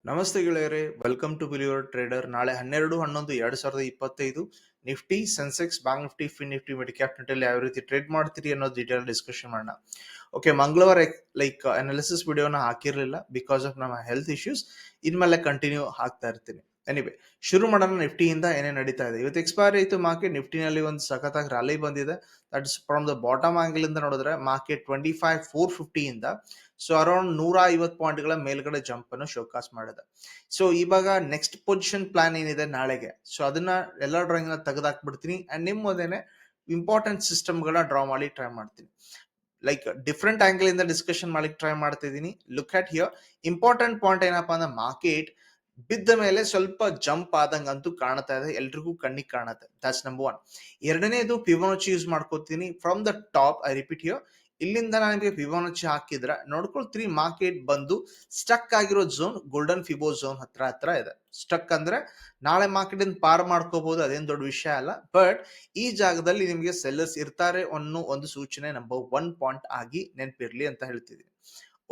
ನಮಸ್ತೆ ಗೆಳೆಯರೇ, welcome to believer trader. ನಾಳೆ 12/11/2025 Nifty, Sensex, bank Nifty, fin Nifty, mid cap ನಿಫ್ಟಿಯಲ್ಲಿ ಯಾವ ರೀತಿ ಟ್ರೇಡ್ ಮಾಡ್ತೀರಿ ಅನ್ನೋ ಡೀಟೇಲ್ ಡಿಸ್ಕಷನ್ ಮಾಡೋಣ. ಓಕೆ, ಮಂಗಳವಾರ ಅನಾಲಿಸಿಸ್ ವಿಡಿಯೋನ ಹಾಕಿರಲಿಲ್ಲ ಬಿಕಾಸ್ ಆಫ್ ನಮ್ಮ ಹೆಲ್ತ್ ಇಶ್ಯೂಸ್. ಇನ್ಮೇಲೆ ಕಂಟಿನ್ಯೂ ಹಾಕ್ತಾ ಇರ್ತೀನಿ. ಎನಿವೆ, ಶುರು ಮಾಡೋಣ. ನಿಫ್ಟಿಯಿಂದ ಏನೇನು ನಡೀತಾ ಇದೆ ಇವತ್ತು? ಎಕ್ಸ್ಪೈರಿ ಆಯಿತು ಮಾರ್ಕೆಟ್. ನಿಫ್ಟಿನಲ್ಲಿ ಒಂದು ಸಖತ್ತಾಗಿ ರ್ಯಾಲಿ ಬಂದಿದೆ. That is from the bottom angle ಇಂದ ನೋಡಿದ್ರೆ ಮಾರ್ಕೆಟ್ 25,450 ಇಂದ ಅರೌಂಡ್ 150 ಪಾಯಿಂಟ್ಗಳ ಮೇಲ್ಗಡೆ ಜಂಪ್ ಅನ್ನು ಶೋಕಾಸ್ ಮಾಡಿದೆ. ಇವಾಗ ನೆಕ್ಸ್ಟ್ ಪೊಸಿಷನ್ ಪ್ಲಾನ್ ಏನಿದೆ ನಾಳೆಗೆ, ಅದನ್ನ ಎಲ್ಲ ಡ್ರಾಯಿಂಗ್ ನ ತೆಗೆದಾಕ್ಬಿಡ್ತೀನಿ ಅಂಡ್ ನಿಮ್ಮ ಮುಂದೆನೆ ಇಂಪಾರ್ಟೆಂಟ್ ಸಿಸ್ಟಮ್ ಗಳನ್ನ ಡ್ರಾ ಮಾಡಿ ಟ್ರೈ ಮಾಡ್ತೀನಿ. ಡಿಫ್ರೆಂಟ್ ಆಂಗಲ್ ಇಂದ ಡಿಸ್ಕಷನ್ ಮಾಡಿ ಟ್ರೈ ಮಾಡ್ತಿದ್ದೀನಿ. Look at here. Important point ಏನಪ್ಪಾ ಅಂದ್ರೆ, ಮಾರ್ಕೆಟ್ ಬಿದ್ದ ಮೇಲೆ ಸ್ವಲ್ಪ ಜಂಪ್ ಆದಂಗಂತೂ ಕಾಣ್ತಾ ಇದೆ, ಎಲ್ರಿಗೂ ಕಣ್ಣಿಗೆ ಕಾಣುತ್ತೆ. That's number one. ಎರಡನೇದು ಫಿಬೊನಾಚಿ ಯೂಸ್ ಮಾಡ್ಕೋತೀನಿ. From the top I repeat here, ಇಲ್ಲಿಂದ ನನಗೆ ಫಿಬೊನಾಚಿ ಹಾಕಿದ್ರೆ ನೋಡ್ಕೊಳ್ತೀರಿ, ಮಾರ್ಕೆಟ್ ಬಂದು ಸ್ಟಕ್ ಆಗಿರೋ ಝೋನ್ ಗೋಲ್ಡನ್ ಫಿಬೋ ಝೋನ್ ಹತ್ರ ಇದೆ. ಸ್ಟಕ್ ಅಂದ್ರೆ ನಾಳೆ ಮಾರ್ಕೆಟ್ ಇಂದ ಪಾರ್ ಮಾಡ್ಕೋಬಹುದು, ಅದೇನ್ ದೊಡ್ಡ ವಿಷಯ ಅಲ್ಲ. ಬಟ್ ಈ ಜಾಗದಲ್ಲಿ ನಿಮಗೆ ಸೆಲ್ಲರ್ಸ್ ಇರ್ತಾರೆ ಅನ್ನೋ ಒಂದು ಸೂಚನೆ ನಂಬರ್ 1 ಪಾಯಿಂಟ್ ಆಗಿ ನೆನಪಿರ್ಲಿ ಅಂತ ಹೇಳ್ತಿದ್ದೀನಿ.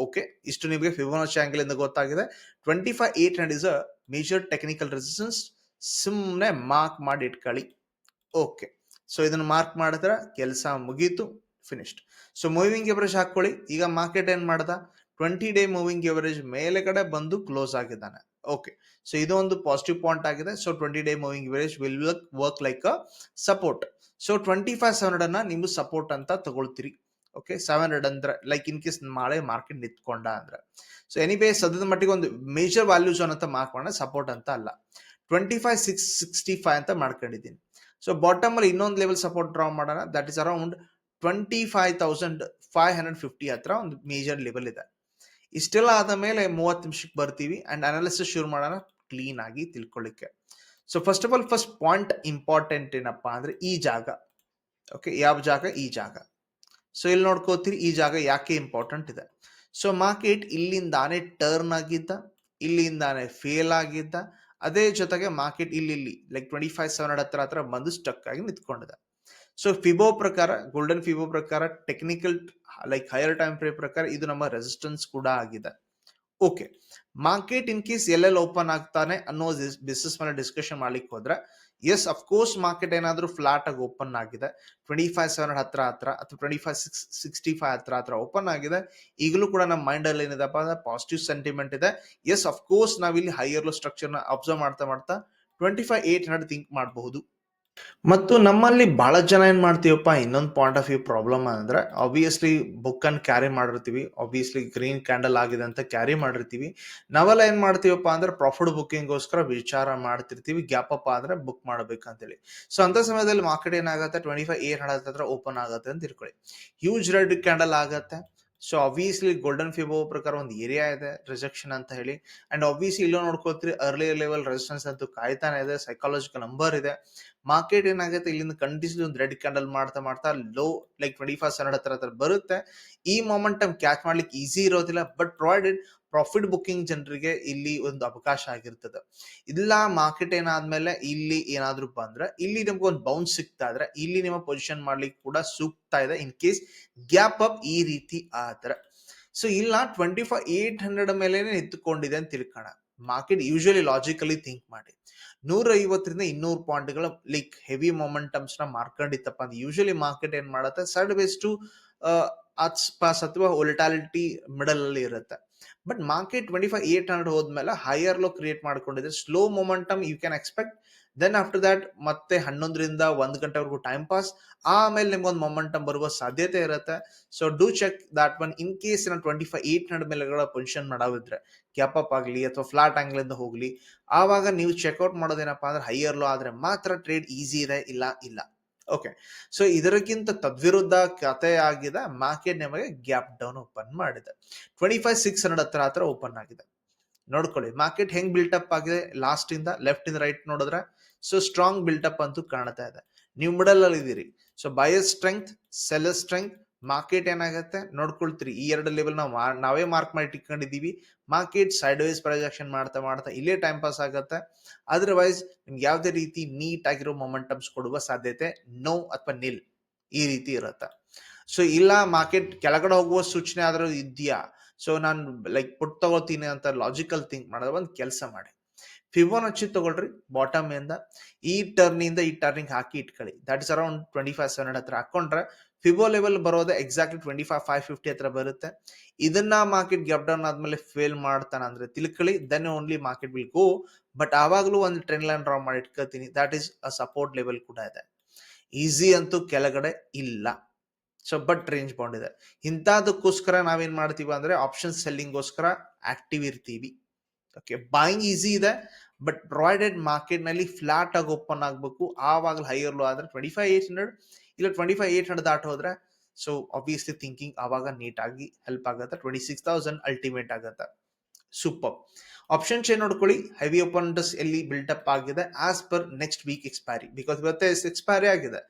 ಓಕೆ, ಇಷ್ಟು ನಿಮಗೆ ಫಿಬೊನಾಚಿ ಆಂಗಲ್ ಇಂದ ಗೊತ್ತಾಗಿದೆ. 25,800 is a major technical resistance. ಸುಮ್ಮನೆ ಮಾರ್ಕ್ ಮಾಡಿ ಇಟ್ಕೊಳ್ಳಿ. ಓಕೆ, ಇದನ್ನ ಮಾರ್ಕ್ ಮಾಡಿದ್ರೆ ಕೆಲಸ ಮುಗೀತು, ಫಿನಿಶ್ಡ್. ಮೂವಿಂಗ್ ಎವರೇಜ್ ಹಾಕೊಳ್ಳಿ. ಈಗ ಮಾರ್ಕೆಟ್ ಏನ್ ಮಾಡ್ದ? 20-day ಮೂವಿಂಗ್ ಎವರೇಜ್ ಮೇಲೆಗಡೆ ಬಂದು ಕ್ಲೋಸ್ ಆಗಿದ್ದಾನೆ. ಓಕೆ, ಇದು ಒಂದು ಪಾಸಿಟಿವ್ ಪಾಯಿಂಟ್ ಆಗಿದೆ. 20-day moving average will work like a support. 25,700 ಅನ್ನ ನೀವು ಸಪೋರ್ಟ್ ಅಂತ ತಗೊಳ್ತೀರಿ. ಓಕೆ, 700 ಅಂದ್ರೆ ಇನ್ ಕೇಸ್ ನಾಳೆ ಮಾರ್ಕೆಟ್ ನಿಂತ್ಕೊಂಡ ಅಂದ್ರೆ. ಎನಿವೇ, ಸದ್ಯದ ಮಟ್ಟಿಗೆ ಒಂದು ಮೇಜರ್ ವ್ಯಾಲ್ಯೂ ಝೋನ್ ಅಂತ ಮಾರ್ಕ್ ಮಾಡೋಣ, ಸಪೋರ್ಟ್ ಅಂತ ಅಲ್ಲ. 25,665 ಅಂತ ಮಾಡ್ಕೊಂಡಿದ್ದೀನಿ. ಬಾಟಮ್ ಅಲ್ಲಿ ಇನ್ನೊಂದು ಲೆವೆಲ್ ಸಪೋರ್ಟ್ ಡ್ರಾ ಮಾಡೋಣ. ದಟ್ ಇಸ್ ಅರೌಂಡ್ 25,550 ಹತ್ರ ಒಂದು ಮೇಜರ್ ಲೆವೆಲ್ ಇದೆ. ಇಷ್ಟೆಲ್ಲ ಆದ ಮೇಲೆ 30 ನಿಮಿಷಕ್ಕೆ ಬರ್ತೀವಿ ಅಂಡ್ ಅನಾಲಿಸಿಸ್ ಶುರು ಮಾಡೋಣ, ಕ್ಲೀನ್ ಆಗಿ ತಿಳ್ಕೊಳ್ಳಿಕ್ಕೆ. First of all, first point important ಏನಪ್ಪಾ ಅಂದ್ರೆ ಈ ಜಾಗ. ಓಕೆ, ಯಾವ ಜಾಗ? ಈ ಜಾಗ. ಇಲ್ಲಿ ನೋಡ್ಕೋತೀರಿ, ಈ ಜಾಗ ಯಾಕೆ ಇಂಪಾರ್ಟೆಂಟ್ ಇದೆ. ಮಾರ್ಕೆಟ್ ಇಲ್ಲಿಂದಾನೆ ಟರ್ನ್ ಆಗಿದ್ದ, ಇಲ್ಲಿಂದಾನೆ ಫೇಲ್ ಆಗಿದ್ದ. ಅದೇ ಜೊತೆಗೆ ಮಾರ್ಕೆಟ್ ಇಲ್ಲಿ 25,700 ಹತ್ರ ಬಂದು ಸ್ಟಕ್ ಆಗಿ ನಿಂತ್ಕೊಂಡಿದೆ. ಫಿಬೋ ಪ್ರಕಾರ, ಗೋಲ್ಡನ್ ಫಿಬೋ ಪ್ರಕಾರ, ಟೆಕ್ನಿಕಲ್ ಹೈಯರ್ ಟೈಮ್ ಫ್ರೇಮ್ ಪ್ರಕಾರ ಇದು ನಮ್ಮ ರೆಸಿಸ್ಟೆನ್ಸ್ ಕೂಡ ಆಗಿದೆ. ಓಕೆ, ಮಾರ್ಕೆಟ್ ಇನ್ ಕೇಸ್ ಎಲ್ಲೆಲ್ಲಿ ಓಪನ್ ಆಗ್ತಾನೆ ಅನ್ನೋ ಬಿಸಿನೆಸ್ ಮೇಲೆ ಡಿಸ್ಕಷನ್ ಮಾಡ್ಲಿಕ್ಕೆ ಹೋದ್ರೆ, ಎಸ್ ಅಫ್ಕೋರ್ಸ್ ಮಾರ್ಕೆಟ್ ಏನಾದ್ರೂ ಫ್ಲಾಟ್ ಆಗಿ ಓಪನ್ ಆಗಿದೆ, 25,700 ಹತ್ರ ಅಥವಾ 25,665 ಹತ್ರ ಓಪನ್ ಆಗಿದೆ. ಈಗಲೂ ಕೂಡ ನಮ್ಮ ಮೈಂಡ್ ಅಲ್ಲಿ ಏನಿದೆಪ್ಪ ಅಂದ್ರೆ ಪಾಸಿಟಿವ್ ಸೆಂಟಿಮೆಂಟ್ ಇದೆ. ಎಸ್ ಅಫ್ಕೋರ್ಸ್ ನಾವಿಲ್ಲಿ ಹೈಯರ್ ಲೋ ಸ್ಟ್ರಕ್ಚರ್ ನ ಅಬ್ಸರ್ವ್ ಮಾಡ್ತಾ 25,800 ಥಿಂಕ್ ಮಾಡಬಹುದು. ಮತ್ತು ನಮ್ಮಲ್ಲಿ ಬಹಳ ಜನ ಏನ್ ಮಾಡ್ತೀವಪ್ಪ, ಇನ್ನೊಂದು ಪಾಯಿಂಟ್ ಆಫ್ ವ್ಯೂ ಪ್ರಾಬ್ಲಮ್ ಅಂದ್ರೆ, ಆಬ್ವಿಯಸ್ಲಿ ಬುಕ್ ಅನ್ನು ಕ್ಯಾರಿ ಮಾಡಿರ್ತೀವಿ, ಆಬ್ವಿಯಸ್ಲಿ ಗ್ರೀನ್ ಕ್ಯಾಂಡಲ್ ಆಗಿದೆ ಅಂತ ಕ್ಯಾರಿ ಮಾಡಿರ್ತೀವಿ. ನಾವೆಲ್ಲ ಏನ್ ಮಾಡ್ತೀವಪ್ಪ ಅಂದ್ರೆ ಪ್ರಾಫಿಟ್ ಬುಕ್ಕಿಂಗ್ ಗೋಸ್ಕರ ವಿಚಾರ ಮಾಡ್ತಿರ್ತೀವಿ, ಗ್ಯಾಪ್ ಅಪ್ ಆದ್ರೆ ಬುಕ್ ಮಾಡ್ಬೇಕಂತೇಳಿ. ಅಂತ ಸಮಯದಲ್ಲಿ ಮಾರ್ಕೆಟ್ ಏನಾಗುತ್ತೆ, 25,800 ಹತ್ರ ಓಪನ್ ಆಗುತ್ತೆ ಅಂತ ತಿಳ್ಕೊಳ್ಳಿ. ಹ್ಯೂಜ್ ರೆಡ್ ಕ್ಯಾಂಡಲ್ ಆಗತ್ತೆ. ಆಬ್ವಿಯಸ್ಲಿ ಗೋಲ್ಡನ್ ಫಿಬೋ ಪ್ರಕಾರ ಒಂದು ಏರಿಯಾ ಇದೆ ರಿಜೆಕ್ಷನ್ ಅಂತ ಹೇಳಿ. ಅಂಡ್ ಆಬ್ವಿಯಸ್ಲಿ ಇಲ್ಲೋ ನೋಡ್ಕೋತೀರಿ, ಅರ್ಲಿ ಲೆವೆಲ್ ರೆಸಿಸ್ಟೆನ್ಸ್ ಅಂತೂ ಕಾಯ್ತಾನೆ ಇದೆ, ಸೈಕಾಲಜಿಕಲ್ ನಂಬರ್ ಇದೆ. ಮಾರ್ಕೆಟ್ ಏನಾಗುತ್ತೆ, ಇಲ್ಲಿಂದ ಕಂಟಿನ್ಯೂಸ್ಲಿ ಒಂದು ರೆಡ್ ಕ್ಯಾಂಡಲ್ ಮಾಡ್ತಾ ಲೋ 25,700 ಹತ್ರ ಬರುತ್ತೆ. ಈ ಮೊಮೆಂಟಮ್ ಕ್ಯಾಚ್ ಮಾಡ್ಲಿಕ್ಕೆ ಈಸಿ ಇರೋದಿಲ್ಲ, ಬಟ್ ಪ್ರೊವೈಡೆಡ್ ಪ್ರಾಫಿಟ್ ಬುಕ್ಕಿಂಗ್ ಜನರಿಗೆ ಇಲ್ಲಿ ಒಂದು ಅವಕಾಶ ಆಗಿರ್ತದೆ. ಇಲ್ಲ ಮಾರ್ಕೆಟ್ ಏನಾದ್ಮೇಲೆ ಇಲ್ಲಿ ಏನಾದ್ರೂ ಬಂದ್ರೆ, ಇಲ್ಲಿ ನಿಮ್ಗೆ ಒಂದು ಬೌನ್ಸ್ ಸಿಗ್ತಾ ಇದ್ರೆ, ಇಲ್ಲಿ ನಿಮ್ಮ ಪೊಸಿಷನ್ ಮಾಡ್ಲಿಕ್ಕೆ ಕೂಡ ಸೂಕ್ತ ಇದೆ ಇನ್ ಕೇಸ್ ಗ್ಯಾಪ್ ಅಪ್ ಈ ರೀತಿ ಆದ್ರೆ. ಇಲ್ಲ 25,800 ಮೇಲೆ ನಿಂತುಕೊಂಡಿದೆ ಅಂತ ತಿಳ್ಕೋಣ. ಮಾರ್ಕೆಟ್ ಯೂಶುವಲಿ ಲಾಜಿಕಲಿ ಥಿಂಕ್ ಮಾಡಿ 150ರಿಂದ 200 ಪಾಯಿಂಟ್ಗಳ ಹೆವಿ ಮೊಮೆಂಟಮ್ಸ್ ನ ಮಾರ್ಕೊಂಡಿತ್ತಪ್ಪ ಅಂದ್ರೆ, ಯೂಶುವಲಿ ಮಾರ್ಕೆಟ್ ಏನ್ ಮಾಡುತ್ತೆ, ಸೈಡ್ ವೇಸ್ ಟು ಆಸ್ಪಾಸ್ ಅಥವಾ ವೊಲಟಾಲಿಟಿ ಮಿಡಲ್ ಅಲ್ಲಿ ಇರುತ್ತೆ. ಬಟ್ ಮಾರ್ಕೆಟ್ 25,800 ಹೋದ್ಮೇಲೆ ಹೈಯರ್ ಲೋ ಕ್ರಿಯೇಟ್ ಮಾಡ್ಕೊಂಡಿದೆ, slow momentum you can expect. Then after that ಮತ್ತೆ 11ರಿಂದ 1 ಗಂಟೆವರೆಗೂ ಟೈಮ್ ಪಾಸ್, ಆಮೇಲೆ ನಿಮ್ಗೊಂದು ಮೊಮೆಂಟಮ್ ಬರುವ ಸಾಧ್ಯತೆ ಇರುತ್ತೆ. Do check that one. In case 25,800 ಮೇಲೆಗಳ ಪೊಸಿಷನ್ ಮಾಡೋವಿದ್ರೆ, ಗ್ಯಾಪ್ ಅಪ್ ಆಗಲಿ ಅಥವಾ ಫ್ಲಾಟ್ ಆಂಗಲ್ ಇಂದ ಹೋಗ್ಲಿ, ಆವಾಗ ನೀವು ಚೆಕ್ಔಟ್ ಮಾಡೋದೇನಪ್ಪಾ ಅಂದ್ರೆ ಹೈಯರ್ ಲೋ ಆದ್ರೆ ಮಾತ್ರ ಟ್ರೇಡ್ ಈಸಿ ಇದೆ, ಇಲ್ಲ. ಓಕೆ, ಇದಕ್ಕಿಂತ ತದ್ವಿರುದ್ಧ ಕಥೆ ಆಗಿದೆ. ಮಾರ್ಕೆಟ್ ನಿಮಗೆ ಗ್ಯಾಪ್ ಡೌನ್ ಓಪನ್ ಮಾಡಿದೆ, 25,600 ಹತ್ರ ಓಪನ್ ಆಗಿದೆ. ನೋಡ್ಕೊಳ್ಳಿ ಮಾರ್ಕೆಟ್ ಹೆಂಗ್ ಬಿಲ್ಟಪ್ ಆಗಿದೆ, ಲಾಸ್ಟ್ ಇಂದ ಲೆಫ್ಟ್ ಇಂದ ರೈಟ್ ನೋಡಿದ್ರೆ. ಸ್ಟ್ರಾಂಗ್ ಬಿಲ್ಟಪ್ ಅಂತೂ ಕಾಣ್ತಾ ಇದೆ. ನೀವು ಮಿಡಲ್ ಅಲ್ಲಿ ಇದೀರಿ. Buyer strength, seller strength. Market ಏನಾಗುತ್ತೆ ನೋಡ್ಕೊಳ್ತೀರಿ, ಈ ಎರಡು ಲೆವೆಲ್ ನಾವೇ ಮಾರ್ಕ್ ಮಾಡಿ ಇಟ್ಕೊಂಡಿದೀವಿ. ಮಾರ್ಕೆಟ್ ಸೈಡ್ ವೈಸ್ ಪ್ರೊಜೆಕ್ಷನ್ ಮಾಡ್ತಾ ಇಲ್ಲೇ ಟೈಮ್ ಪಾಸ್ ಆಗುತ್ತೆ. ಅದರ್ವೈಸ್ ನಿಮ್ಗೆ ಯಾವುದೇ ರೀತಿ ನೀಟ್ ಆಗಿರೋ ಮೊಮೆಂಟಮ್ಸ್ ಕೊಡುವ ಸಾಧ್ಯತೆ ನೋ ಅಥವಾ ನಿಲ್ ಈ ರೀತಿ ಇರುತ್ತೆ. ಇಲ್ಲ ಮಾರ್ಕೆಟ್ ಕೆಳಗಡೆ ಹೋಗುವ ಸೂಚನೆ ಆದ್ರೂ ಇದೆಯಾ, ಸೊ ನಾನು ಲೈಕ್ ಪುಟ್ ತಗೋತೀನಿ ಅಂತ ಲಾಜಿಕಲ್ ಥಿಂಕ್ ಮಾಡಿದ್ರೆ ಒಂದು ಕೆಲಸ ಮಾಡಿ, ಫಿಬೋನಚ್ಚಿ ತಗೊಳ್ರಿ, ಬಾಟಮ್ ಇಂದ ಈ ಟರ್ನ್ ಇಂದ ಈ ಟರ್ನಿಂಗ್ ಹಾಕಿ ಇಟ್ಕೊಳ್ಳಿ. ದಟ್ ಇಸ್ ಅರೌಂಡ್ 25,700 ಹತ್ರ ಹಾಕೊಂಡ್ರೆ ಫಿಬೋ ಲೆವೆಲ್ ಬರೋದೇ ಎಕ್ಸಾಕ್ಟ್ಲಿ 25,550 ಹತ್ರ ಬರುತ್ತೆ. ಇದನ್ನ ಮಾರ್ಕೆಟ್ ಗ್ಯಾಪ್ ಡೌನ್ ಆದ್ಮೇಲೆ ಫೇಲ್ ಮಾಡ್ತಾನ ಅಂದ್ರೆ ತಿಳ್ಕೊಳ್ಳಿ, then only market will go. But ಆವಾಗಲೂ ಒಂದು ಟ್ರೆಂಡ್ ಲೈನ್ ಡ್ರಾ ಮಾಡಿ ಇಟ್ಕೊತೀನಿ, that is a support level ಕೂಡ ಇದೆ. ಈಸಿ ಅಂತೂ ಕೆಳಗಡೆ ಇಲ್ಲ, ಸೊ ಬಟ್ ರೇಂಜ್ ಬೌಂಡ್ ಇದೆ. ಇಂಥದಕ್ಕೋಸ್ಕರ ನಾವೇನ್ ಮಾಡ್ತೀವಿ ಅಂದ್ರೆ ಆಪ್ಷನ್ ಸೆಲ್ಲಿಂಗ್ಗೋಸ್ಕರ ಆಕ್ಟಿವ್ ಇರ್ತೀವಿ. ಓಕೆ, ಬಾಯಿಂಗ್ ಈಸಿ ಇದೆ, ಬಟ್ ಪ್ರೊವೈಡೆಡ್ ಮಾರ್ಕೆಟ್ ನಲ್ಲಿ ಫ್ಲಾಟ್ ಆಗಿ ಓಪನ್ ಆಗಬೇಕು. ಆವಾಗಲೂ ಹೈಯರ್ ಲೋ ಆದ್ರೆ 25,800 ಇಲ್ಲ 25,800 ದಾಟ್ ಹೋದ್ರೆ ಸೊ ಆಬ್ವಿಯಸ್ಲಿ ಥಿಂಕಿಂಗ್ ಆವಾಗ ನೀಟ್ ಆಗಿ ಹೆಲ್ಪ್ ಆಗುತ್ತೆ. 26,000 ಅಲ್ಟಿಮೇಟ್ ಆಗುತ್ತೆ. ಸೂಪರ್. ಆಪ್ಷನ್ ಚೇನ್ ನೋಡ್ಕೊಳ್ಳಿ, ಹೆವಿ ಓಪನ್ಸ್ ಎಲ್ಲಿ ಬಿಲ್ಡಪ್ ಆಗಿದೆ as per next week expiry, because ಇವತ್ತೇ ಎಕ್ಸ್ಪೈರಿ ಆಗಿದೆ.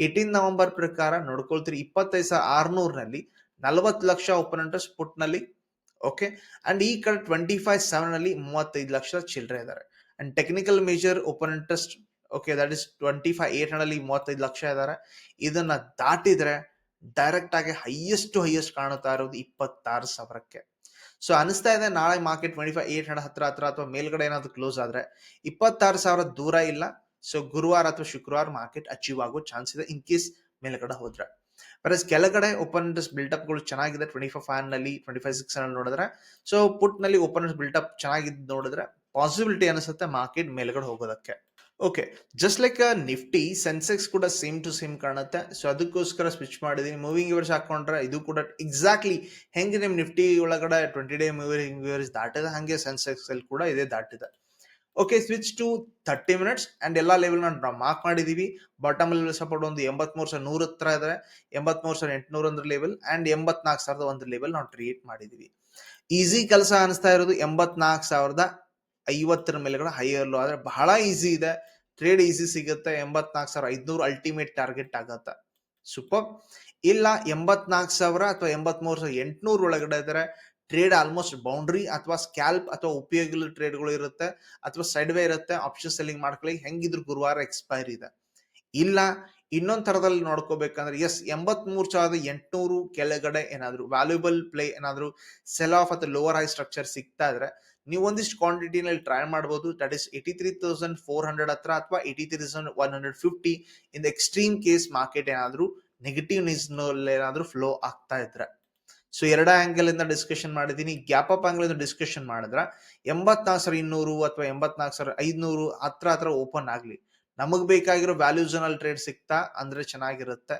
18 ನವೆಂಬರ್ ಪ್ರಕಾರ ನೋಡ್ಕೊಳ್ತೀರಿ 25,600 ನಲ್ಲಿ 40 ಲಕ್ಷ ಓಪನ್ ಪುಟ್ ನಲ್ಲಿ. ಓಕೆ, ಅಂಡ್ ಈ ಕಡೆ 25,700 ನಲ್ಲಿ 35 ಲಕ್ಷ ಚಿಲ್ಲರೆ ಇದ್ದಾರೆ. And technical major open interest, okay, that is 25,800 ನಲ್ಲಿ 35 ಲಕ್ಷ ಇದ್ದಾರೆ. ಇದನ್ನ ದಾಟಿದ್ರೆ ಡೈರೆಕ್ಟ್ ಆಗಿ ಹೈಯೆಸ್ಟ್ ಕಾಣುತ್ತಾ ಇರೋದು 26,000ಕ್ಕೆ. ಸೊ ಅನಿಸ್ತಾ ಇದೆ ನಾಳೆ ಮಾರ್ಕೆಟ್ 25,800 ಹತ್ರ ಅಥವಾ ಮೇಲ್ಗಡೆ ಏನಾದ್ರು ಕ್ಲೋಸ್ ಆದ್ರೆ 26,000 ದೂರ ಇಲ್ಲ. ಸೊ ಗುರುವಾರ ಅಥವಾ ಶುಕ್ರವಾರ ಮಾರ್ಕೆಟ್ ಅಚೀವ್ ಆಗೋ ಚಾನ್ಸ್ ಇದೆ ಇನ್ ಕೇಸ್ ಮೇಲ್ಗಡೆ ಹೋದ್ರೆ. ಬರಸ್ ಕೆಳಗಡೆ ಓಪನ್ ಇಂಟ್ರೆಸ್ಟ್ ಬಿಲ್ಡಪ್ ಗಳು ಚೆನ್ನಾಗಿದೆ 25,500 ನಲ್ಲಿ 25,600 ನೋಡಿದ್ರೆ. ಸೊ ಪುಟ್ ನಲ್ಲಿ ಓಪನ್ ಇಂಟ್ರೆಸ್ಟ್ ಬಿಲ್ಡಪ್ ಚೆನ್ನಾಗಿದ್ದು ನೋಡಿದ್ರೆ ಪಾಸಿಬಿಲಿಟಿ ಅನಿಸುತ್ತೆ ಮಾರ್ಕೆಟ್ ಮೇಲ್ಗಡೆ ಹೋಗೋದಕ್ಕೆ. Okay, just like Nifty, Sensex ಕೂಡ ಸೇಮ್ ಟು ಸೇಮ್ ಕಾಣುತ್ತೆ. ಸೊ ಅದಕ್ಕೋಸ್ಕರ ಸ್ವಿಚ್ ಮಾಡಿದೀನಿ. ಮೂವಿಂಗ್ ಇವರ್ಸ್ ಹಾಕೊಂಡ್ರೆ ಇದು ಕೂಡ ಎಕ್ಸಾಕ್ಟ್ಲಿ ಹೆಂಗೆ ನಿಮ್ ನಿಫ್ಟಿ ಒಳಗಡೆ 20 ಡೇ ಮೂವಿಂಗ್ ಇವರ್ಸ್ ದಾಟಿದೆ, ಹಂಗೆ ಸೆನ್ಸೆಕ್ಸ್ ಅಲ್ಲಿ ಕೂಡ ಇದೇ ದಾಟಿದೆ. Okay, switch to 30 minutes and ಎಲ್ಲಾ ಲೆವೆಲ್ ನಾವು ಮಾರ್ಕ್ ಮಾಡಿದೀವಿ. ಬಾಟಮ್ ಲೆವೆಲ್ ಸಪೋರ್ಟ್ ಒಂದು 83,100 ಹತ್ರ ಇದೆ, 83,800 ಒಂದು ಲೆವೆಲ್ ಅಂಡ್ 84,000 ಒಂದು ಲೆವೆಲ್ ನಾವು ಕ್ರಿಯೇಟ್ ಮಾಡಿದೀವಿ. ಈಸಿ ಕೆಲಸ ಅನಿಸ್ತಾ ಇರೋದು 84,050 ಮೇಲೆಗಡೆ ಹೈಯರ್ ಲೋ ಆದ್ರೆ ಬಹಳ ಈಸಿ ಇದೆ, ಟ್ರೇಡ್ ಈಸಿ ಸಿಗುತ್ತೆ. 84,500 ಅಲ್ಟಿಮೇಟ್ ಟಾರ್ಗೆಟ್ ಆಗತ್ತೆ. ಸೂಪರ್. ಇಲ್ಲ 84,000 ಅಥವಾ 83,800 ಒಳಗಡೆ ಇದ್ರೆ ಟ್ರೇಡ್ ಆಲ್ಮೋಸ್ಟ್ ಬೌಂಡ್ರಿ ಅಥವಾ ಸ್ಕ್ಯಾಲ್ಪ್ ಅಥವಾ ಉಪಯೋಗ ಟ್ರೇಡ್ಗಳು ಇರುತ್ತೆ ಅಥವಾ ಸೈಡ್ ವೇ ಇರುತ್ತೆ. ಆಪ್ಷನ್ ಸೆಲ್ಲಿಂಗ್ ಮಾಡ್ಕೊಳ್ಳಿ, ಹೆಂಗಿದ್ರು ಗುರುವಾರ ಎಕ್ಸ್ಪೈರಿ ಇದೆ. ಇಲ್ಲ ಇನ್ನೊಂದ್ ತರದಲ್ಲಿ ನೋಡ್ಕೋಬೇಕಂದ್ರೆ ಎಸ್ 83,800 ಕೆಳಗಡೆ ಏನಾದ್ರು ವ್ಯಾಲ್ಯೂಬಲ್ ಪ್ಲೇ ಏನಾದ್ರು ಸೆಲ್ ಆಫ್ ಅಥವಾ ಲೋವರ್ ಹೈ ಸ್ಟ್ರಕ್ಚರ್ ಸಿಗ್ತಾ ಇದ್ರೆ ನೀವು ಒಂದಿಷ್ಟು ಕ್ವಾಂಟಿಟಿನಲ್ಲಿ ಟ್ರೈ ಮಾಡಬಹುದು. ದಟ್ ಇಸ್ 83,400 ಹತ್ರ ಅಥವಾ 83,150 in the extreme case market ಏನಾದ್ರು ನೆಗೆಟಿವ್ ನ್ಯೂಸ್ ಏನಾದ್ರು ಫ್ಲೋ ಆಗ್ತಾ ಇದ್ರೆ. ಸೊ ಎರಡ ಆಂಗಲ್ ಇಂದ ಡಿಸ್ಕಷನ್ ಮಾಡಿದೀನಿ. ಗ್ಯಾಪ್ ಅಪ್ ಆಂಗಲ್ ಇಂದ ಡಿಸ್ಕಷನ್ ಮಾಡಿದ್ರ 84,200 ಅಥವಾ 84,500 ಹತ್ರ ಓಪನ್ ಆಗ್ಲಿ, ನಮಗ್ ಬೇಕಾಗಿರೋ ವ್ಯಾಲ್ಯೂ ಝೋನಲ್ ಟ್ರೇಡ್ ಸಿಗ್ತಾ ಅಂದ್ರೆ ಚೆನ್ನಾಗಿರುತ್ತೆ.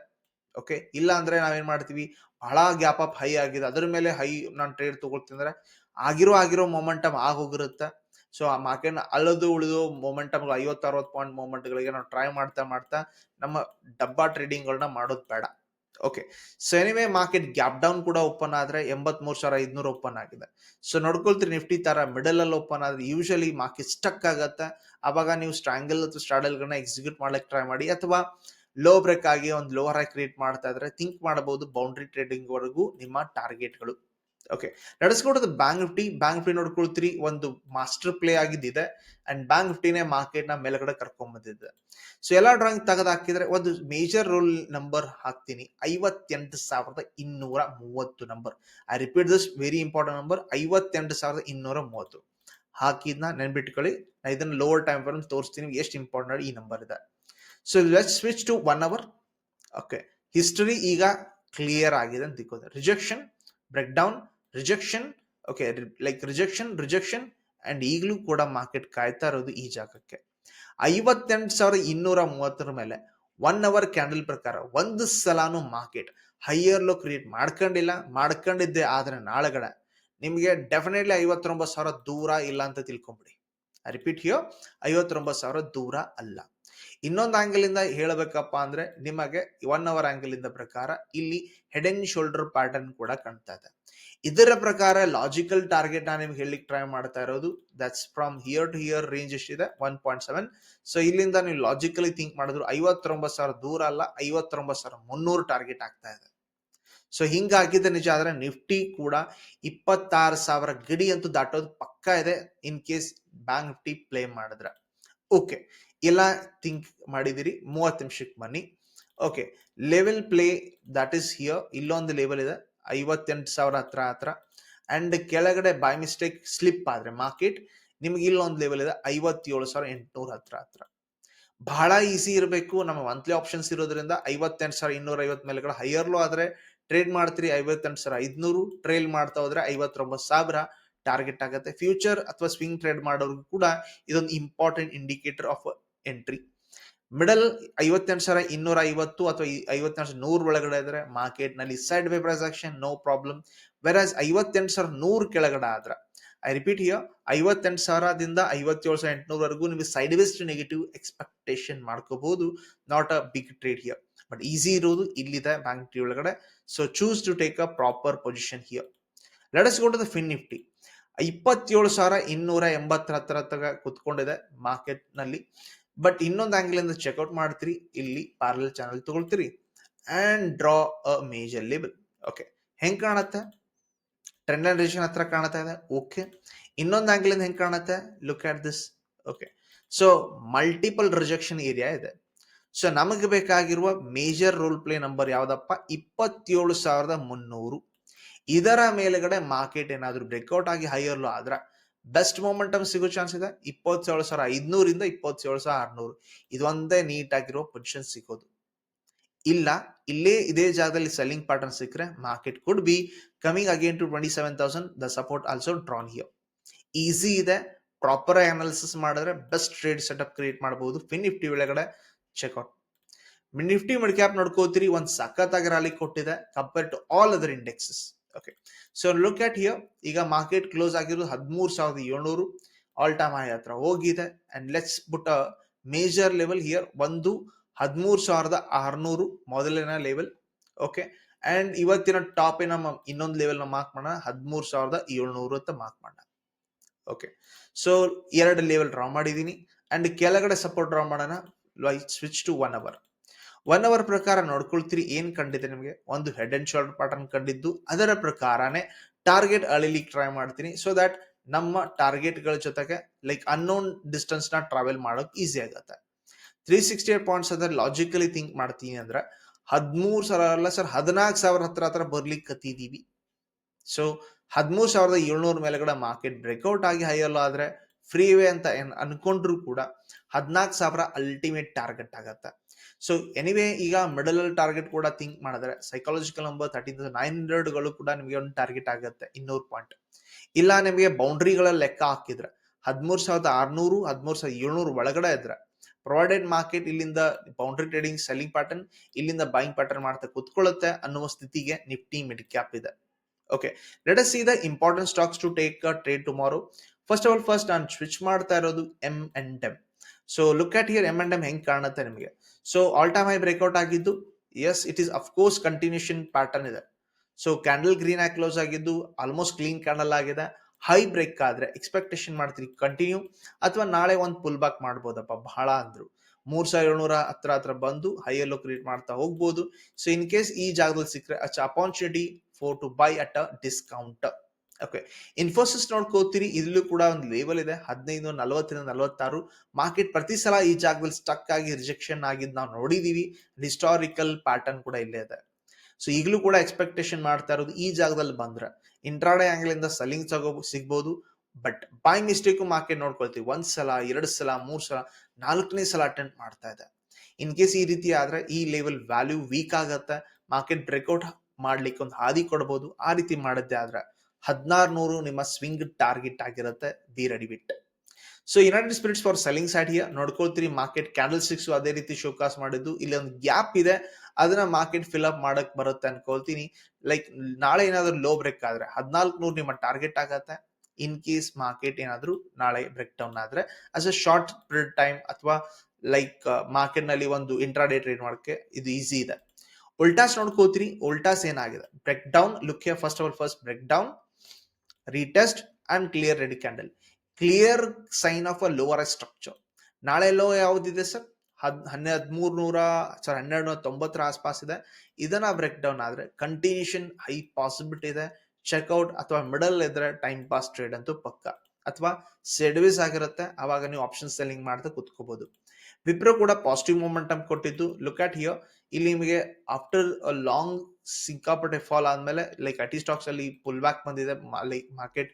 ಓಕೆ, ಇಲ್ಲ ಅಂದ್ರೆ ನಾವೇನ್ ಮಾಡ್ತೀವಿ, ಬಹಳ ಗ್ಯಾಪ್ ಅಪ್ ಹೈ ಆಗಿದೆ ಅದ್ರ ಮೇಲೆ ಹೈ ನಾನು ಟ್ರೇಡ್ ತಗೊಳ್ತೀನಿ ಅಂದ್ರೆ ಆಗಿರೋ ಮೊಮೆಂಟಮ್ ಆಗೋಗಿರುತ್ತೆ. ಸೊ ಆ ಮಾರ್ಕೆಟ್ ಅಳದು ಉಳಿದು ಮೊಮೆಂಟಮ್ 50-60 ಪಾಯಿಂಟ್ ಮೊಮೆಂಟ್ ಗಳಿಗೆ ನಾವು ಟ್ರೈ ಮಾಡ್ತಾ ನಮ್ಮ ಡಬ್ಬಾ ಟ್ರೇಡಿಂಗ್ ಗಳನ್ನ ಮಾಡೋದು ಬೇಡ. Okay, so anyway market gap down ಕೂಡ ಓಪನ್ ಆದ್ರೆ 83,500 ಓಪನ್ ಆಗಿದೆ. ಸೊ ನೋಡ್ಕೊಳ್ತೀರಿ ನಿಫ್ಟಿ ತರ ಮಿಡಲ್ ಅಲ್ಲಿ ಓಪನ್ ಆದ್ರೆ ಯೂಶಲಿ ಮಾರ್ಕೆಟ್ ಸ್ಟಕ್ ಆಗತ್ತೆ. ಅವಾಗ ನೀವು ಸ್ಟ್ರಾಂಗಲ್ ಅಥವಾ ಸ್ಟ್ರಾಡಲ್ ಗಳನ್ನ ಎಕ್ಸಿಕ್ಯೂಟ್ ಮಾಡ್ಲಿಕ್ಕೆ ಟ್ರೈ ಮಾಡಿ, ಅಥವಾ ಲೋ ಬ್ರೇಕ್ ಆಗಿ ಒಂದು ಲೋವರ್ ಹೈ ಕ್ರಿಯೇಟ್ ಮಾಡ್ತಾ ಇದ್ರೆ ಥಿಂಕ್ ಮಾಡಬಹುದು ಬೌಂಡ್ರಿ ಟ್ರೇಡಿಂಗ್ ವರೆಗೂ ನಿಮ್ಮ ಟಾರ್ಗೆಟ್ಗಳು. ಓಕೆ, ನಡೆಸ್ಕೊಡೋದು ಬ್ಯಾಂಕ್ ನಿಫ್ಟಿ ನೋಡ್ಕೊಳ್ತೀರಿ ಒಂದು ಮಾಸ್ಟರ್ ಪ್ಲೇ ಆಗಿದ್ದಿದೆ ಅಂಡ್ ಬ್ಯಾಂಕ್ ನಿಫ್ಟಿನೇ ಮಾರ್ಕೆಟ್ ನ ಮೇಲ್ಗಡೆ ಕರ್ಕೊಂಡ್ ಬಂದಿದೆ. ಸೊ ಎಲ್ಲಾ ಡ್ರಾಯಿಂಗ್ ತೆಗೆದು ಹಾಕಿದ್ರೆ ಒಂದು ಮೇಜರ್ ರೋಲ್ ನಂಬರ್ ಹಾಕ್ತೀನಿ, 58,230 number. I repeat this very important number, 58,230 ಹಾಕಿದ್ನ ನೆನ್ಬಿಟ್ಕೊಳ್ಳಿ. ನಾ ಇದನ್ನ ಲೋವರ್ ಟೈಮ್ ಫ್ರೇಮ್ ತೋರಿಸ್ತೀನಿ ಎಷ್ಟು ಇಂಪಾರ್ಟೆಂಟ್ ಈ ನಂಬರ್ ಇದೆ. So let's switch to 1 hour. Okay, history ಈಗ ಕ್ಲಿಯರ್ ಆಗಿದೆ ಅಂತ ತಿಳ್ಕೋದೆ. Rejection, break down, rejection, okay, like rejection and ಈಗಲೂ ಕೂಡ ಮಾರ್ಕೆಟ್ ಕಾಯ್ತಾ ಇರೋದು ಈ ಜಾಗಕ್ಕೆ 58,230 ಮೇಲೆ 1 ಅವರ್ ಕ್ಯಾಂಡಲ್ ಪ್ರಕಾರ ಒಂದು ಸಲಾನು ಮಾರ್ಕೆಟ್ ಹೈಯರ್ ಲೋ ಕ್ರಿಯೇಟ್ ಮಾಡ್ಕೊಂಡಿದ್ದೆ ಆದ್ರೆ ನಾಳೆಗಡೆ ನಿಮಗೆ ಡೆಫಿನೆಟ್ಲಿ 59,000 ದೂರ ಇಲ್ಲ ಅಂತ ತಿಳ್ಕೊಂಬಿಡಿ. ರಿಪೀಟ್ ಹಿಯರ್, 59,000 ದೂರ ಅಲ್ಲ. ಇನ್ನೊಂದು ಆಂಗಲ್ ಇಂದ ಹೇಳಬೇಕಪ್ಪ ಅಂದ್ರೆ ನಿಮಗೆ 1 ಅವರ್ ಆಂಗಲ್ ಇಂದ ಪ್ರಕಾರ ಇಲ್ಲಿ ಹೆಡ್ ಅಂಡ್ ಶೋಲ್ಡರ್ ಪ್ಯಾಟರ್ನ್ ಕೂಡ ಕಾಣ್ತಾ ಇದೆ. ಇದರ ಪ್ರಕಾರ ಲಾಜಿಕಲ್ ಟಾರ್ಗೆಟ್ ನಾನು ನಿಮ್ಗೆ ಹೇಳಲಿಕ್ಕೆ ಟ್ರೈ ಮಾಡ್ತಾ ಇರೋದು that's from here to here range ಎಷ್ಟಿದೆ 1.7. ಸೊ ಇಲ್ಲಿಂದ ನೀವು ಲಾಜಿಕಲಿ ಥಿಂಕ್ ಮಾಡಿದ್ರು 59,000 ದೂರ ಅಲ್ಲ, 59,300 ಟಾರ್ಗೆಟ್ ಆಗ್ತಾ ಇದೆ. ಸೊ ಹಿಂಗಾಗಿದ್ದ ನಿಜ ಆದ್ರೆ ನಿಫ್ಟಿ ಕೂಡ 26,000 ಗಡಿ ಅಂತೂ ದಾಟೋದು ಪಕ್ಕ ಇದೆ in case bank Nifty play ಮಾಡಿದ್ರೆ. ಓಕೆ, ಎಲ್ಲ ಥಿಂಕ್ ಮಾಡಿದಿರಿ, 30 ನಿಮಿಷಕ್ಕೆ ಬನ್ನಿ. Okay, level play that is here, ಇಲ್ಲೊಂದು ಲೆವೆಲ್ ಇದೆ 58,000 ಹತ್ರ ಅಂಡ್ ಕೆಳಗಡೆ ಬೈ ಮಿಸ್ಟೇಕ್ ಸ್ಲಿಪ್ ಆದ್ರೆ ಮಾರ್ಕೆಟ್ ನಿಮ್ಗೆ ಇಲ್ಲೊಂದು ಲೆವೆಲ್ ಇದೆ 57,800 ಹತ್ರ. ಬಹಳ ಈಸಿ ಇರಬೇಕು. ನಮ್ಮ ಮಂತ್ಲಿ ಆಪ್ಷನ್ಸ್ ಇರೋದ್ರಿಂದ 58,250 ಮೇಲೆಗಳ ಹೈಯರ್ ಲೋ ಆದ್ರೆ ಟ್ರೇಡ್ ಮಾಡ್ತೀರಿ 58,500, ಟ್ರೇಲ್ ಮಾಡ್ತಾ ಹೋದ್ರೆ 59,000 ಟಾರ್ಗೆಟ್ ಆಗುತ್ತೆ. ಫ್ಯೂಚರ್ ಅಥವಾ ಸ್ವಿಂಗ್ ಟ್ರೇಡ್ ಮಾಡೋರ್ಗೂ ಕೂಡ ಇದೊಂದು important indicator of entry. Middle 58,250 ಅಥವಾ 58,100 ಒಳಗಡೆ ಇದ್ರೆ ಮಾರ್ಕೆಟ್ ನಲ್ಲಿ side way price action, no problem. Whereas 58,100 ಕೆಳಗಡೆ ಆದ್ರೆ, ಐ ರಿಪೀಟ್ ಹಿಯರ್, 58,000ದಿಂದ 57,800 ವರೆಗೂ ನಿಮಗೆ ಸೈಡ್ ವೇಸ್ ನೆಗೆಟಿವ್ ಎಕ್ಸ್ಪೆಕ್ಟೇಷನ್ ಮಾಡ್ಕೋಬಹುದು. Not a big trade here, but easy ಇರೋದು ಇಲ್ಲಿದೆ ಬ್ಯಾಂಕ್ ನಿಫ್ಟಿ ಒಳಗಡೆ. So choose to take a proper position here. Let us go to the fin Nifty. 27,280 ಹತ್ರ ಕುತ್ಕೊಂಡಿದೆ market ನಲ್ಲಿ. But ಇನ್ನೊಂದು ಆಂಗಲ್ ಇಂದ check out ಮಾಡ್ತೀರಿ, ಇಲ್ಲಿ ಪ್ಯಾರಲಲ್ ಚಾನಲ್ ತಗೊಳ್ತೀರಿ and draw a major level. Okay, ಹೆಂಗ್ ಕಾಣುತ್ತೆ? ಟ್ರೆಂಡ್ ಲೈನ್ ರಿಜೆಕ್ಷನ್ ಹತ್ರ ಕಾಣ್ತಾ ಇದೆ. ಓಕೆ, ಇನ್ನೊಂದು ಆಂಗಲ್ ಇಂದ ಹೆಂಗ್ ಕಾಣುತ್ತೆ? Look at this. Okay, so multiple rejection area ಇದೆ. ಸೊ ನಮಗೆ ಬೇಕಾಗಿರುವ ಮೇಜರ್ ರೋಲ್ ಪ್ಲೇ ನಂಬರ್ ಯಾವ್ದಪ್ಪ? 27,300. ಇದರ ಮೇಲೆಗಡೆ ಮಾರ್ಕೆಟ್ ಏನಾದ್ರು ಬ್ರೇಕ್ಔಟ್ ಆಗಿ ಹೈಯರ್ ಲೋ ಆದ್ರೆ ಬೆಸ್ಟ್ ಮೊಮೆಂಟಮ್ ಸಿಗೋ ಚಾನ್ಸ್ ಇದೆ 27,500 27,600. ಇದೊಂದೇ ನೀಟ್ ಆಗಿರೋ ಪೊಸಿಷನ್ ಸಿಗೋದು. ಇಲ್ಲ ಇಲ್ಲೇ ಇದೇ ಜಾಗದಲ್ಲಿ ಸೆಲ್ಲಿಂಗ್ ಪ್ಯಾಟರ್ನ್ ಸಿಕ್ಕರೆ market could be coming again to 27,000. The support also drawn here. Easy ಇದೆ, ಪ್ರಾಪರ್ ಅನಾಲಿಸಿಸ್ ಮಾಡಿದ್ರೆ ಬೆಸ್ಟ್ ಟ್ರೇಡ್ ಸೆಟಪ್ ಕ್ರಿಯೇಟ್ ಮಾಡಬಹುದು. ಫಿನ್ ನಿಫ್ಟಿ ಒಳಗಡೆ ಚೆಕ್ಔಟ್. ನಿಫ್ಟಿ ಮಿಡ್ ಕ್ಯಾಪ್ ನೋಡ್ಕೋತೀರಿ, ಒಂದ್ ಸಖತ್ತಾಗಿ ರಾಲಿ ಕೊಟ್ಟಿದೆ compare to all other indexes. Okay, so look at here. ಈಗ market close ಆಗಿರೋದು 13,700, ಆಲ್ ಟೈಮ್ ಹೈ ಹತ್ರ ಹೋಗಿದೆ. And let's put a major level here. ಒಂದು 13,600 ಮೊದಲಿನ ಲೆವೆಲ್. ಓಕೆ, ಅಂಡ್ ಇವತ್ತಿನ ಟಾಪ್ ನಮ್ಮ ಇನ್ನೊಂದು ಲೆವೆಲ್ ನ ಮಾರ್ಕ್ ಮಾಡೋಣ, 13,700 ಅಂತ ಮಾರ್ಕ್ ಮಾಡೋಣ. ಓಕೆ, ಸೊ 2 ಲೆವೆಲ್ ಡ್ರಾ ಮಾಡಿದೀನಿ. ಅಂಡ್ ಕೆಳಗಡೆ ಸಪೋರ್ಟ್ ಡ್ರಾ ಮಾಡೋಣ. Switch to 1 hour. 1 ಅವರ್ ಪ್ರಕಾರ ನೋಡ್ಕೊಳ್ತೀರಿ, ಏನ್ ಕಂಡಿದೆ ನಿಮಗೆ? ಒಂದು ಹೆಡ್ ಅಂಡ್ ಶೋಲ್ಡರ್ ಪ್ಯಾಟರ್ನ್ ಕಂಡಿದ್ದು, ಅದರ ಪ್ರಕಾರನೇ ಟಾರ್ಗೆಟ್ ಅಳಿಲಿಕ್ಕೆ ಟ್ರೈ ಮಾಡ್ತೀನಿ. ಸೊ ದಟ್ ನಮ್ಮ ಟಾರ್ಗೆಟ್ ಗಳ ಜೊತೆಗೆ ಲೈಕ್ ಅನ್ನೋನ್ ಡಿಸ್ಟೆನ್ಸ್ ನ ಟ್ರಾವೆಲ್ ಮಾಡೋಕೆ ಈಸಿ ಆಗುತ್ತೆ. 368 ಪಾಯಿಂಟ್ಸ್ ಅದ್ರ ಲಾಜಿಕಲಿ ಥಿಂಕ್ ಮಾಡ್ತೀನಿ ಅಂದ್ರೆ 13,000 ಅಲ್ಲ ಸರ್, 14,000 ಹತ್ರ ಬರ್ಲಿಕ್ಕೆ ಕತ್ತಿದೀವಿ. ಸೊ 13,700 ಮೇಲೆಗಡೆ ಮಾರ್ಕೆಟ್ ಬ್ರೇಕ್ಔಟ್ ಆಗಿ ಹೈಯರ್ ಆದ್ರೆ ಫ್ರೀವೇ ಅಂತ ಅನ್ಕೊಂಡ್ರು ಕೂಡ 14,000 ಅಲ್ಟಿಮೇಟ್ ಟಾರ್ಗೆಟ್ ಆಗತ್ತೆ. ಸೊ ಎನಿವೇ ಈಗ ಮಿಡಲ್ ಟಾರ್ಗೆಟ್ ಕೂಡ ಥಿಂಕ್ ಮಾಡಿದ್ರೆ ಸೈಕಾಲಜಿಕಲ್ ನಂಬರ್ 13,900 ಕೂಡ ನಿಮಗೆ ಒಂದು ಟಾರ್ಗೆಟ್ ಆಗುತ್ತೆ 200 ಪಾಯಿಂಟ್. ಇಲ್ಲ ನಿಮಗೆ ಬೌಂಡ್ರಿಗಳ ಲೆಕ್ಕ ಹಾಕಿದ್ರೆ 13,600 13,700 ಒಳಗಡೆ ಇದ್ರೆ ಪ್ರೊವೈಡೆಡ್ ಮಾರ್ಕೆಟ್ ಇಲ್ಲಿಂದ ಬೌಂಡ್ರಿ ಟ್ರೇಡಿಂಗ್ ಸೆಲ್ಲಿಂಗ್ ಪ್ಯಾಟರ್ನ್, ಇಲ್ಲಿಂದ ಬೈಯಿಂಗ್ ಪ್ಯಾಟರ್ನ್ ಮಾಡ್ತಾ ಕುತ್ಕೊಳ್ಳುತ್ತೆ ಅನ್ನುವ ಸ್ಥಿತಿಗೆ ನಿಫ್ಟಿ ಮಿಡ್ ಕ್ಯಾಪ್ ಇದೆ. Okay, let us see the important stocks to take a trade tomorrow. First of all, ನಾನು ಸ್ವಿಚ್ ಮಾಡ್ತಾ ಇರೋದು M&M. So look at here, M&M ಹೆಂಗ್ ಕಾಣುತ್ತೆ ನಿಮಗೆ? So all time high breakout ಆಗಿದ್ದು, yes it is of course continuation pattern ಇದೆ. So candle green ಆಗಿ close ಆಗಿದ್ದು, ಆಲ್ಮೋಸ್ಟ್ ಕ್ಲೀನ್ ಕ್ಯಾಂಡಲ್ ಆಗಿದೆ. ಹೈ ಬ್ರೇಕ್ ಆದ್ರೆ ಎಕ್ಸ್ಪೆಕ್ಟೇಷನ್ ಮಾಡ್ತೀರಿ ಕಂಟಿನ್ಯೂ, ಅಥವಾ ನಾಳೆ ಒಂದು ಪುಲ್ ಬ್ಯಾಕ್ ಮಾಡ್ಬೋದಪ್ಪ ಬಹಳ ಅಂದ್ರು 3,700 ಹತ್ರ ಬಂದು ಹೈಯರ್ ಲೋ ಕ್ರಿಯೇಟ್ ಮಾಡ್ತಾ ಹೋಗ್ಬೋದು. ಸೊ ಇನ್ ಕೇಸ್ ಈ ಜಾಗದಲ್ಲಿ ಸಿಕ್ಕರೆ opportunity for to buy at a discount. Okay, Infosys ನೋಡ್ಕೋತೀರಿ, ಇಲ್ಲೂ ಕೂಡ ಒಂದು ಲೆವೆಲ್ ಇದೆ 15,40-46. ಮಾರ್ಕೆಟ್ ಪ್ರತಿ ಸಲ ಈ ಜಾಗದಲ್ಲಿ ಸ್ಟಕ್ ಆಗಿ ರಿಜೆಕ್ಷನ್ ಆಗಿದ್ದು ನಾವು ನೋಡಿದೀವಿ. ಹಿಸ್ಟಾರಿಕಲ್ ಪ್ಯಾಟರ್ನ್ ಕೂಡ ಇಲ್ಲೇ ಇದೆ. ಸೊ ಈಗಲೂ ಕೂಡ ಎಕ್ಸ್ಪೆಕ್ಟೇಷನ್ ಮಾಡ್ತಾ ಇರೋದು ಈ ಜಾಗದಲ್ಲಿ ಬಂದ್ರೆ ಇಂಟ್ರಾಡೇ ಆಂಗಲ್ ಇಂದ ಸೆಲ್ಲಿಂಗ್ ಸಿಗ್ಬೋದು. ಬಟ್ ಬೈ ಮಿಸ್ಟೇಕ್ ಮಾರ್ಕೆಟ್ ನೋಡ್ಕೊಳ್ತೀವಿ, 1 ಸಲ 2 ಸಲ 3 ಸಲ 4ನೇ ಸಲ ಅಟೆಂಪ್ಟ್ ಮಾಡ್ತಾ ಇದೆ. ಇನ್ ಕೇಸ್ ಈ ರೀತಿ ಆದ್ರೆ ಈ ಲೆವೆಲ್ ವ್ಯಾಲ್ಯೂ ವೀಕ್ ಆಗತ್ತೆ, ಮಾರ್ಕೆಟ್ ಬ್ರೇಕ್ಔಟ್ ಮಾಡ್ಲಿಕ್ಕೆ ಒಂದು ಹಾದಿ ಕೊಡಬಹುದು. ಆ ರೀತಿ ಮಾಡಿದ್ದೆ ಆದ್ರೆ 1600 ನಿಮ್ಮ ಸ್ವಿಂಗ್ ಟಾರ್ಗೆಟ್ ಆಗಿರುತ್ತೆ. Be ready bit. So United Spirits for selling side here ನೋಡ್ಕೊಳ್ತೀರಿ, ಮಾರ್ಕೆಟ್ ಕ್ಯಾಂಡಲ್ ಸ್ಟಿಕ್ಸ್ ಅದೇ ರೀತಿ ಶೋಕಾಸ್ ಮಾಡಿದ್ದು, ಇಲ್ಲಿ ಒಂದು ಗ್ಯಾಪ್ ಇದೆ, ಅದನ್ನ ಮಾರ್ಕೆಟ್ ಫಿಲ್ ಅಪ್ ಮಾಡಕ್ ಬರುತ್ತೆ ಅನ್ಕೊಳ್ತೀನಿ. ಲೈಕ್ ನಾಳೆ ಏನಾದ್ರು ಲೋ ಬ್ರೇಕ್ ಆದ್ರೆ 1400 ನಿಮ್ಮ ಟಾರ್ಗೆಟ್ ಆಗತ್ತೆ. ಇನ್ ಕೇಸ್ ಮಾರ್ಕೆಟ್ ಏನಾದ್ರು ನಾಳೆ ಬ್ರೇಕ್ ಡೌನ್ ಆದ್ರೆ as a short period time ಅಥವಾ ಲೈಕ್ ಮಾರ್ಕೆಟ್ ನಲ್ಲಿ ಒಂದು ಇಂಟ್ರಾಡೇ ಟ್ರೇಡ್ ಮಾಡಕ್ಕೆ ಇದು ಈಸಿ ಇದೆ. ಉಲ್ಟಾಸ್ ನೋಡ್ಕೋತೀರಿ, ಉಲ್ಟಾಸ್ ಏನಾಗಿದೆ? Break down. Look here, first of all first break down, retest and clear ready candle. Clear sign of a lower structure. ನಾಳೆ ಲೋ ಯಾವ್ದಿದೆ ಸರ್? 1290 ಆಸ್ಪಾಸ್ ಇದೆ. ಇದನ್ನ ಬ್ರೇಕ್ ಡೌನ್ ಆದ್ರೆ ಕಂಟಿನ್ಯೂಷನ್ ಹೈ ಪಾಸಿಬಿಲಿಟಿ ಇದೆ. ಚೆಕ್ಔಟ್ ಅಥವಾ ಮಿಡಲ್ ಇದ್ರೆ ಟೈಮ್ ಪಾಸ್ ಟ್ರೇಡ್ ಅಂತೂ ಪಕ್ಕ, ಅಥವಾ ಸೆಡ್ವೇಸ್ ಆಗಿರುತ್ತೆ, ಅವಾಗ ನೀವು ಆಪ್ಷನ್ ಸೆಲ್ಲಿಂಗ್ ಮಾಡ್ತಾ ಕುತ್ಕೋಬಹುದು. ವಿಪ್ರೋ ಕೂಡ ಪಾಸಿಟಿವ್ ಮೊಮೆಂಟಮ್ ಕೊಟ್ಟಿದ್ದು. ಲುಕ್ ಅಟ್ ಹಿಯರ್, ಇಲ್ಲಿ ನಿಮಗೆ ಆಫ್ಟರ್ ಅ ಲಾಂಗ್ ಸಿಕ್ಕಾಪಟ್ಟೆ ಫಾಲ್ ಆದ್ಮೇಲೆ ಲೈಕ್ ಐ ಟಿ ಸ್ಟಾಕ್ಸ್ ಅಲ್ಲಿ ಪುಲ್ ಬ್ಯಾಕ್ ಬಂದಿದೆ, ಲೈಕ್ ಮಾರ್ಕೆಟ್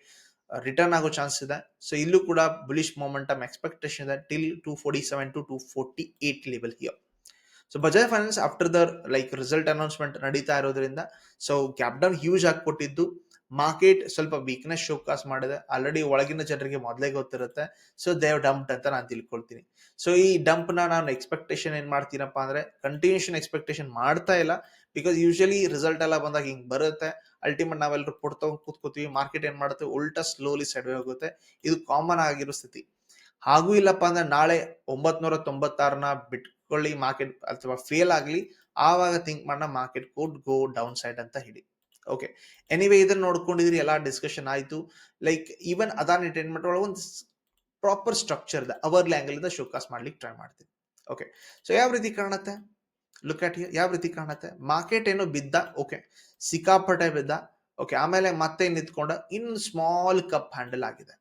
ರಿಟರ್ನ್ ಆಗೋ ಚಾನ್ಸ್ ಇದೆ. ಸೊ ಇಲ್ಲೂ ಕೂಡ ಬುಲಿಶ್ ಮೊಮೆಂಟಮ್ ಎಕ್ಸ್ಪೆಕ್ಟೇಷನ್ ಇದೆ till 247 to 248 level here. So Bajaj finance after the like result announcement ನಡೀತಾ ಇರೋದ್ರಿಂದ ಸೊ ಗ್ಯಾಪ್ ಡೌನ್ ಹ್ಯೂಜ್ ಆಗಿ ಕೊಟ್ಟಿದ್ದು. ಮಾರ್ಕೆಟ್ ಸ್ವಲ್ಪ ವೀಕ್ನೆಸ್ ಶೋಕಾಸ್ ಮಾಡಿದೆ. ಆಲ್ರೆಡಿ ಒಳಗಿನ ಜನರಿಗೆ ಮೊದಲೇ ಗೊತ್ತಿರುತ್ತೆ. ಸೊ ದೇವ್ ಡಂಪ್ ಅಂತ ನಾನು ತಿಳ್ಕೊಳ್ತೀನಿ. ಸೊ ಈ ಡಂಪ್ ನಾನು ಎಕ್ಸ್ಪೆಕ್ಟೇಷನ್ ಏನ್ ಮಾಡ್ತೀನಪ್ಪ ಅಂದ್ರೆ ಕಂಟಿನ್ಯೂಷನ್ ಎಕ್ಸ್ಪೆಕ್ಟೇಷನ್ ಮಾಡ್ತಾ ಇಲ್ಲ. ಬಿಕಾಸ್ ಯೂಶಲಿ ರಿಸಲ್ಟ್ ಎಲ್ಲ ಬಂದಾಗ ಹಿಂಗ್ ಬರುತ್ತೆ. ಅಲ್ಟಿಮೇಟ್ ನಾವೆಲ್ಲರೂ ಪುಟ್ ತಗೊಂಡ್ ಕೂತ್ಕೋತೀವಿ. ಮಾರ್ಕೆಟ್ ಏನ್ ಮಾಡುತ್ತೆ, ಉಲ್ಟಾ ಸ್ಲೋಲಿ ಸೈಡ್ ಹೋಗುತ್ತೆ. ಇದು ಕಾಮನ್ ಆಗಿರೋ ಸ್ಥಿತಿ. ಹಾಗೂ ಇಲ್ಲಪ್ಪ ಅಂದ್ರೆ ನಾಳೆ 996ನ ಬಿಟ್ಕೊಳ್ಳಿ ಮಾರ್ಕೆಟ್ ಅಥವಾ ಫೇಲ್ ಆಗ್ಲಿ, ಆವಾಗ ಥಿಂಕ್ ಮಾಡೋಣ ಮಾರ್ಕೆಟ್ ಕುಡ್ ಗೋ ಡೌನ್ ಸೈಡ್ ಅಂತ ಹೇಳಿ. ಓಕೆ, ಎನಿವೇ ಇದನ್ನ ನೋಡ್ಕೊಂಡಿದ್ರಿ, ಎಲ್ಲ ಡಿಸ್ಕಷನ್ ಆಯ್ತು. ಲೈಕ್ ಈವನ್ ಅದಾನಿ ಎಂಟರ್ಟೈನ್ಮೆಂಟ್ ಒಳಗೆ ಒಂದು ಪ್ರಾಪರ್ ಸ್ಟ್ರಕ್ಚರ್ ಇದೆ, ಅವರ್ಲಿ ಆಂಗಲ್ ಇಂದ ಶೋಕಾಸ್ ಮಾಡ್ಲಿಕ್ಕೆ ಟ್ರೈ ಮಾಡ್ತೀನಿ. ಓಕೆ, ಸೊ ಯಾವ ರೀತಿ ಕಾಣುತ್ತೆ, ಲುಕ್ ಅಟ್ ಹಿಯರ್, ಯಾವ ರೀತಿ ಕಾಣುತ್ತೆ. ಮಾರ್ಕೆಟ್ ಏನೋ ಬಿದ್ದ, ಓಕೆ, ಸಿಕ್ಕಾಪಟ್ಟೆ ಬಿದ್ದ. ಓಕೆ, ಆಮೇಲೆ ಮತ್ತೆ ನಿಂತ್ಕೊಂಡ, ಇನ್ ಸ್ಮಾಲ್ ಕಪ್ ಹ್ಯಾಂಡಲ್ ಆಗಿದೆ.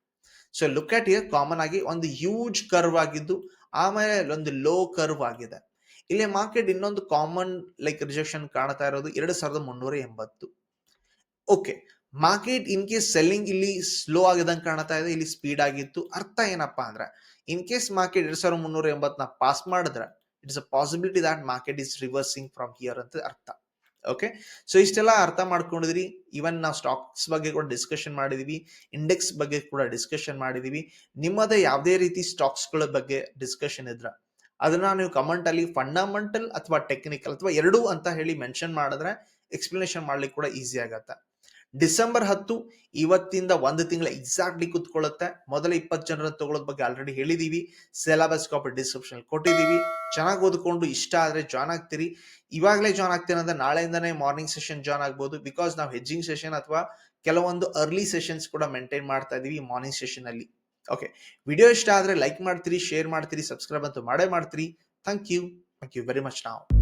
So look at here, common ಆಗಿ ಒಂದು ಹ್ಯೂಜ್ ಕರ್ವ್ ಆಗಿದ್ದು, ಆಮೇಲೆ ಒಂದು ಲೋ ಕರ್ವ್ ಆಗಿದೆ. ಇಲ್ಲಿ ಮಾರ್ಕೆಟ್ ಇನ್ನೊಂದು ಕಾಮನ್ ಲೈಕ್ ರಿಜೆಕ್ಷನ್ ಕಾಣ್ತಾ ಇರೋದು 2380. Okay, market in case selling ಇಲ್ಲಿ ಸ್ಲೋ ಆಗಿದಂಗೆ ಕಾಣ್ತಾ ಇದೆ, ಇಲ್ಲಿ ಸ್ಪೀಡ್ ಆಗಿತ್ತು. ಅರ್ಥ ಏನಪ್ಪಾ ಅಂದ್ರೆ ಇನ್ ಕೇಸ್ ಮಾರ್ಕೆಟ್ 2380ನ ಪಾಸ್ ಮಾಡಿದ್ರೆ it's a possibility that market is reversing from here ಅಂತ ಅರ್ಥ. ಓಕೆ, ಸೊ ಇಷ್ಟೆಲ್ಲ ಅರ್ಥ ಮಾಡ್ಕೊಂಡಿದ್ರಿ. ಇವನ್ ನಾವು ಸ್ಟಾಕ್ಸ್ ಬಗ್ಗೆ ಕೂಡ ಡಿಸ್ಕಷನ್ ಮಾಡಿದೀವಿ, ಇಂಡೆಕ್ಸ್ ಬಗ್ಗೆ ಕೂಡ ಡಿಸ್ಕಷನ್ ಮಾಡಿದೀವಿ. ನಿಮ್ಮದೇ ಯಾವುದೇ ರೀತಿ ಸ್ಟಾಕ್ಸ್ ಗಳ ಬಗ್ಗೆ ಡಿಸ್ಕಷನ್ ಇದ್ರ ಅದನ್ನ ನೀವು ಕಮೆಂಟ್ ಅಲ್ಲಿ ಫಂಡಮೆಂಟಲ್ ಅಥವಾ ಟೆಕ್ನಿಕಲ್ ಅಥವಾ ಎರಡೂ ಅಂತ ಹೇಳಿ ಮೆನ್ಷನ್ ಮಾಡಿದ್ರೆ ಎಕ್ಸ್ಪ್ಲನೇಷನ್ ಮಾಡ್ಲಿಕ್ಕೆ ಕೂಡ ಈಸಿ ಆಗತ್ತೆ. ಡಿಸೆಂಬರ್ 10 ಇವತ್ತಿಂದ ಒಂದು ತಿಂಗಳ ಎಕ್ಸಾಕ್ಟ್ಲಿ ಕುತ್ಕೊಳ್ಳುತ್ತೆ. ಮೊದಲ 20 ಜನರ ತಗೊಳ್ಳೋದ್ ಬಗ್ಗೆ ಆಲ್ರೆಡಿ ಹೇಳಿದೀವಿ. ಸಿಲೆಬಸ್ ಕಾಪಿ ಡಿಸ್ಕ್ರಿಪ್ಷನ್ ಕೊಟ್ಟಿದೀವಿ. ಚೆನ್ನಾಗಿ ಓದ್ಕೊಂಡು ಇಷ್ಟ ಆದ್ರೆ ಜಾಯ್ನ್ ಆಗ್ತೀರಿ. ಇವಾಗಲೇ ಜಾಯ್ನ್ ಆಗ್ತೀರಿ ಅಂದ್ರೆ ನಾಳೆಯಿಂದನೇ ಮಾರ್ನಿಂಗ್ ಸೆಷನ್ ಜಾಯ್ನ್ ಆಗ್ಬೋದು. ಬಿಕಾಸ್ ನಾವು ಹೆಜ್ಜಿಂಗ್ ಸೆಷನ್ ಅಥವಾ ಕೆಲವೊಂದು ಅರ್ಲಿ ಸೆಷನ್ಸ್ ಕೂಡ ಮೇಂಟೈನ್ ಮಾಡ್ತಾ ಇದೀವಿ ಮಾರ್ನಿಂಗ್ ಸೆಷನ್ ಅಲ್ಲಿ. ಓಕೆ, ವಿಡಿಯೋ ಇಷ್ಟ ಆದ್ರೆ ಲೈಕ್ ಮಾಡ್ತೀರಿ, ಶೇರ್ ಮಾಡ್ತೀರಿ, ಸಬ್ಸ್ಕ್ರೈಬ್ ಅಂತೂ ಮಾಡೇ ಮಾಡ್ತೀರಿ. Thank you very much. ನಾವು